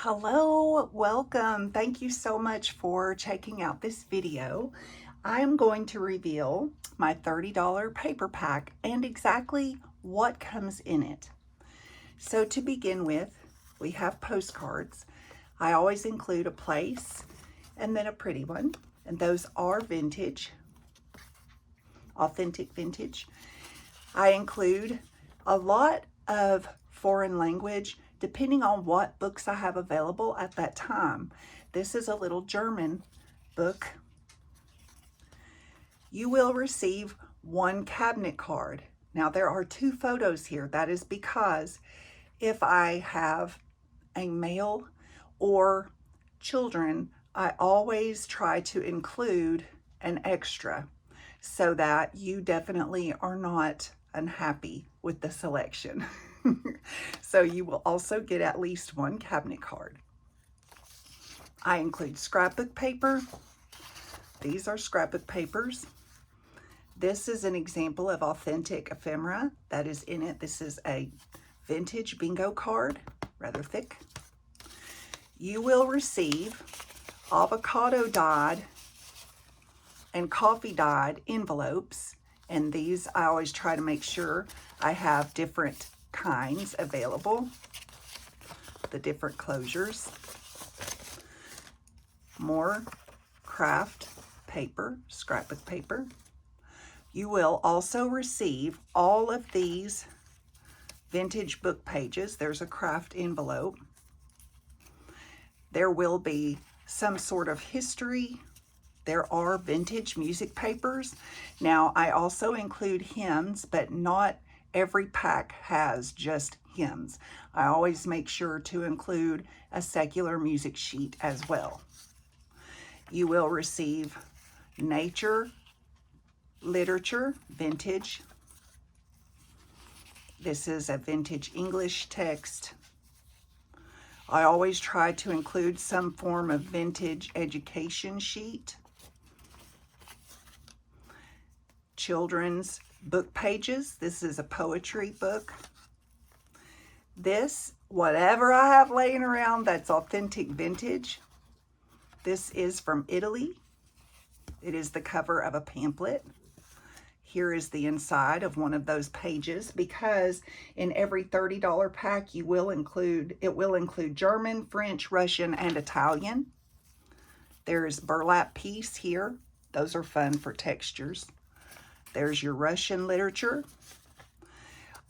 Hello, welcome. Thank you so much for checking out this video. I am going to reveal my $30 paper pack and exactly what comes in it. So to begin with, we have postcards. I always include a place and then a pretty one, and those are vintage, authentic vintage. I include a lot of foreign language depending on what books I have available at that time. This is a little German book. You will receive one cabinet card. Now there are two photos here. That is because if I have a male or children, I always try to include an extra so that you definitely are not unhappy with the selection. So you will also get at least one cabinet card. I include scrapbook paper. These are scrapbook papers. This is an example of authentic ephemera that is in it. This is a vintage bingo card, rather thick. You will receive avocado dyed and coffee dyed envelopes, and these I always try to make sure I have different kinds available, the different closures. More craft paper, scrapbook paper. You will also receive all of these vintage book pages. There's a craft envelope. There will be some sort of history. There are vintage music papers. Now, I also include hymns, but not every pack has just hymns. I always make sure to include a secular music sheet as well. You will receive nature, literature, vintage. This is a vintage English text. I always try to include some form of vintage education sheet. Children's book pages. This is a poetry book. This, whatever I have laying around that's authentic vintage, this is from Italy. It is the cover of a pamphlet. Here is the inside of one of those pages, because in every $30 pack it will include German, French, Russian, and Italian. There's burlap piece here. Those are fun for textures. There's your Russian literature.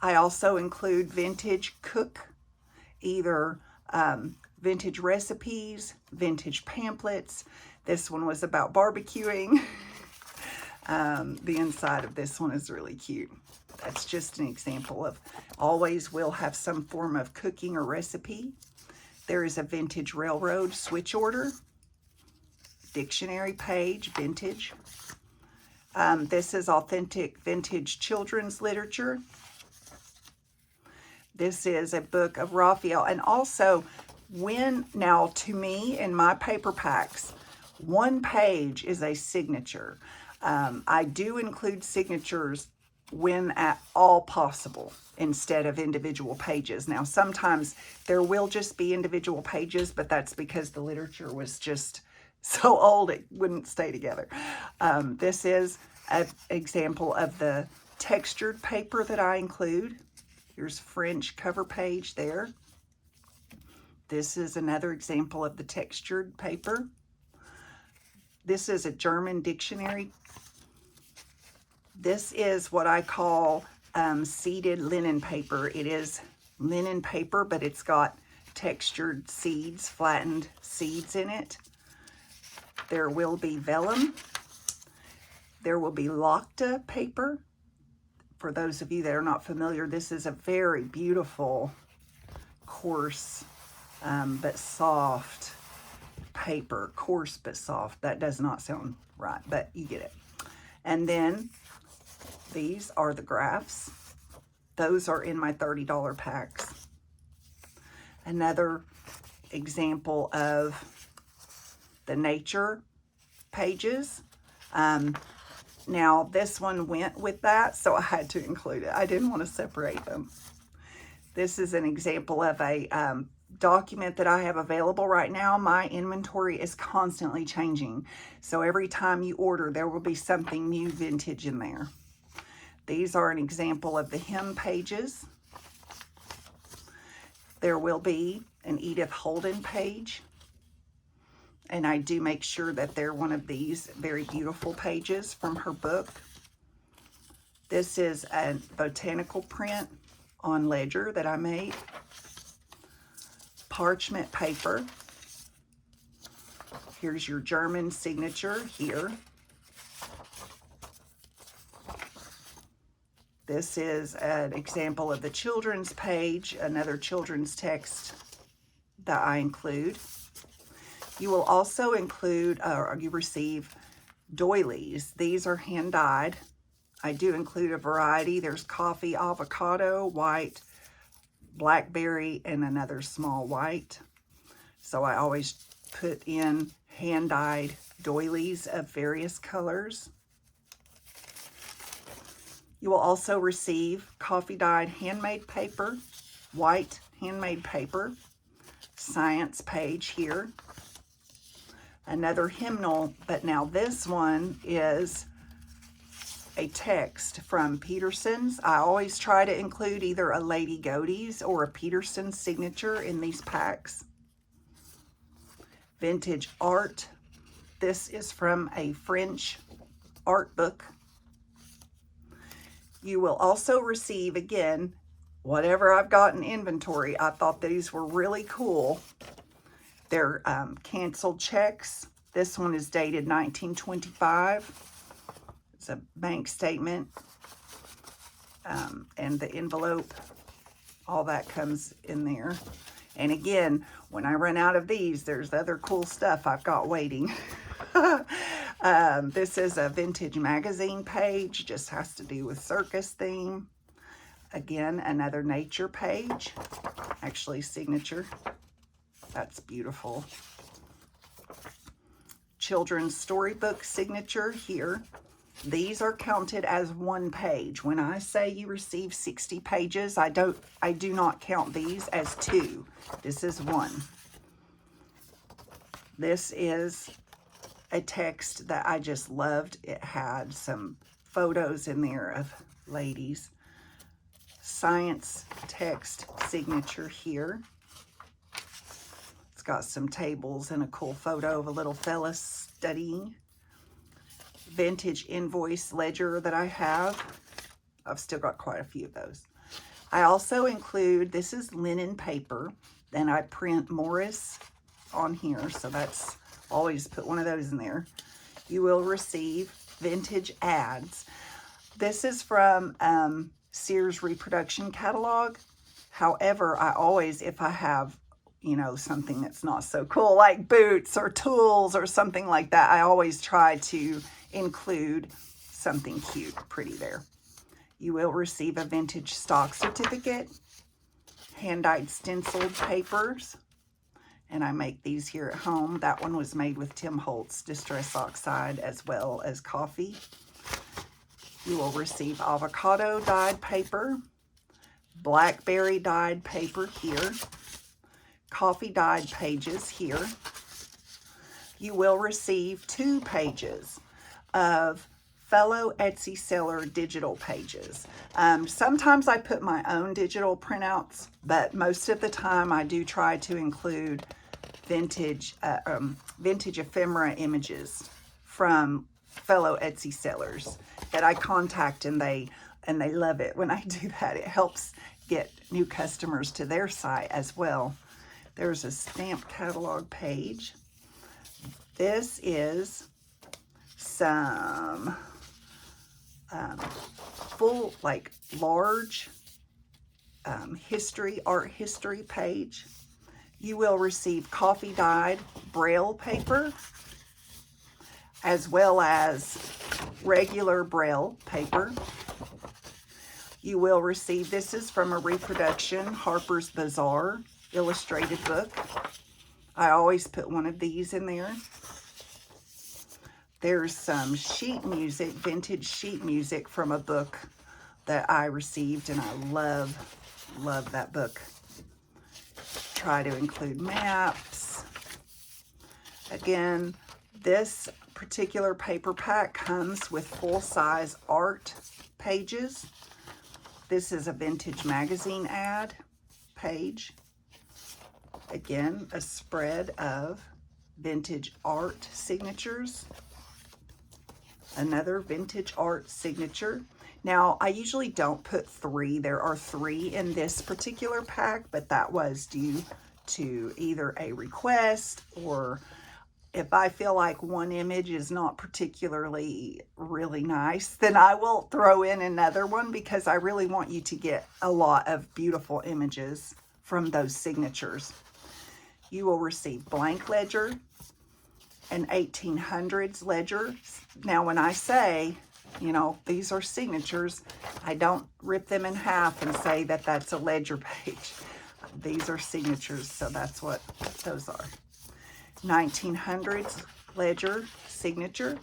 I also include vintage cook, either vintage recipes, vintage pamphlets. This one was about barbecuing. The inside of this one is really cute. That's just an example of always will have some form of cooking or recipe. There is a vintage railroad switch order, dictionary page, vintage. This is authentic vintage children's literature. This is a book of Raphael. And also, now to me, in my paper packs, one page is a signature. I do include signatures when at all possible instead of individual pages. Now, sometimes there will just be individual pages, but that's because the literature was just so old it wouldn't stay together. This is an example of the textured paper that I include. Here's French cover page there. This is another example of the textured paper. This is a German dictionary. This is what I call seeded linen paper. It is linen paper, but it's got textured seeds, flattened seeds in it. There will be vellum. There will be Lacta paper. For those of you that are not familiar, this is a very beautiful, coarse, but soft paper. Coarse but soft. That does not sound right, but you get it. And then these are the graphs. Those are in my $30 packs. Another example of the nature pages. Now this one went with that, so I had to include it. I didn't want to separate them. This is an example of a document that I have available right now, my inventory is constantly changing. So every time you order, there will be something new vintage in there. These are an example of the hem pages. There will be an Edith Holden page. And I do make sure that they're one of these very beautiful pages from her book. This is a botanical print on ledger that I made. Parchment paper. Here's your German signature here. This is an example of the children's page, another children's text that I include. You will also include, or you receive doilies. These are hand dyed. I do include a variety. There's coffee, avocado, white, blackberry, and another small white. So I always put in hand dyed doilies of various colors. You will also receive coffee dyed handmade paper, white handmade paper, science page here. Another hymnal, but now this one is a text from Peterson's. I always try to include either a Lady Godey's or a Peterson signature in these packs. Vintage art. This is from a French art book. You will also receive, again, whatever I've got in inventory. I thought these were really cool. They're canceled checks. This one is dated 1925. It's a bank statement. And the envelope, all that comes in there. And again, when I run out of these, there's other cool stuff I've got waiting. This is a vintage magazine page, just has to do with circus theme. Again, another nature page, actually signature. That's beautiful. Children's storybook signature here. These are counted as one page. When I say you receive 60 pages, I do not count these as two. This is one. This is a text that I just loved. It had some photos in there of ladies. Science text signature here. It's got some tables and a cool photo of a little fella studying. Vintage invoice ledger that I have. I've still got quite a few of those. I also include, this is linen paper, then I print Morris on here, so that's, always put one of those in there. You will receive vintage ads. This is from Sears Reproduction Catalog. However, I always, if I have, you know, something that's not so cool, like boots or tools or something like that, I always try to include something cute, pretty there. You will receive a vintage stock certificate, hand-dyed stenciled papers, and I make these here at home. That one was made with Tim Holtz Distress Oxide as well as coffee. You will receive avocado dyed paper, blackberry dyed paper here, coffee dyed pages here. You will receive 2 pages of fellow Etsy seller digital pages. Sometimes I put my own digital printouts, but most of the time I do try to include vintage ephemera images from fellow Etsy sellers that I contact, and they love it when I do that. It helps get new customers to their site as well. There's a stamp catalog page. This is some full, like large art history page. You will receive coffee dyed Braille paper as well as regular Braille paper. You will receive, this is from a reproduction, Harper's Bazaar illustrated book. I always put one of these in there. There's some sheet music, vintage sheet music from a book that I received, and I love that book. try to include maps. Again, this particular paper pack comes with full-size art pages. This is a vintage magazine ad page. Again, a spread of vintage art signatures. Another vintage art signature. Now, I usually don't put 3. There are 3 in this particular pack, but that was due to either a request, or if I feel like one image is not particularly really nice, then I will throw in another one, because I really want you to get a lot of beautiful images from those signatures. You will receive blank ledger, an 1800s ledger. Now, when I say, you know, these are signatures, I don't rip them in half and say that that's a ledger page. These are signatures, so that's what those are. 1900s ledger signature,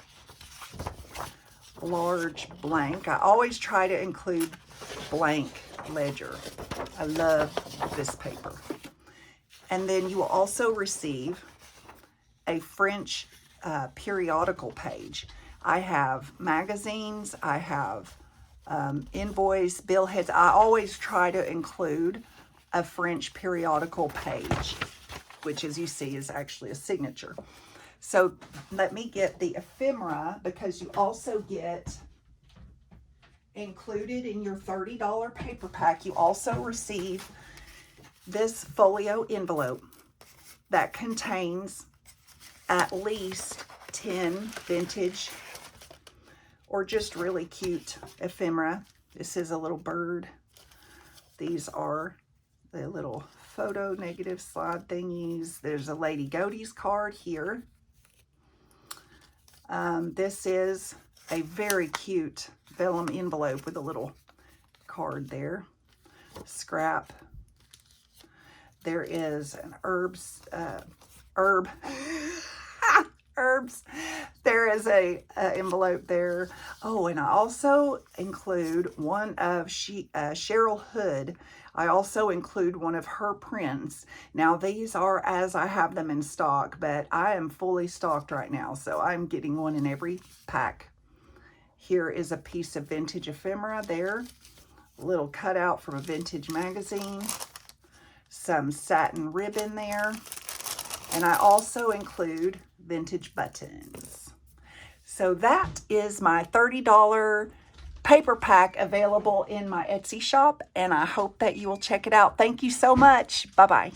large blank. I always try to include blank ledger. I love this paper. And then you will also receive a French periodical page. I have magazines, I have invoice, bill heads. I always try to include a French periodical page, which, as you see, is actually a signature. So let me get the ephemera, because you also get included in your $30 paper pack. You also receive this folio envelope that contains at least 10 vintage or just really cute ephemera. This is a little bird. These are the little photo negative slide thingies. There's a Lady Godey's card here. This is a very cute vellum envelope with a little card there. Scrap. There is an herbs. There is a envelope there. Oh, and I also include one of Cheryl Hood. I also include one of her prints. Now, these are as I have them in stock, but I am fully stocked right now, so I'm getting one in every pack. Here is a piece of vintage ephemera there. A little cutout from a vintage magazine. Some satin ribbon there. And I also include vintage buttons. So that is my $30 paper pack available in my Etsy shop, and I hope that you will check it out. Thank you so much. Bye-bye.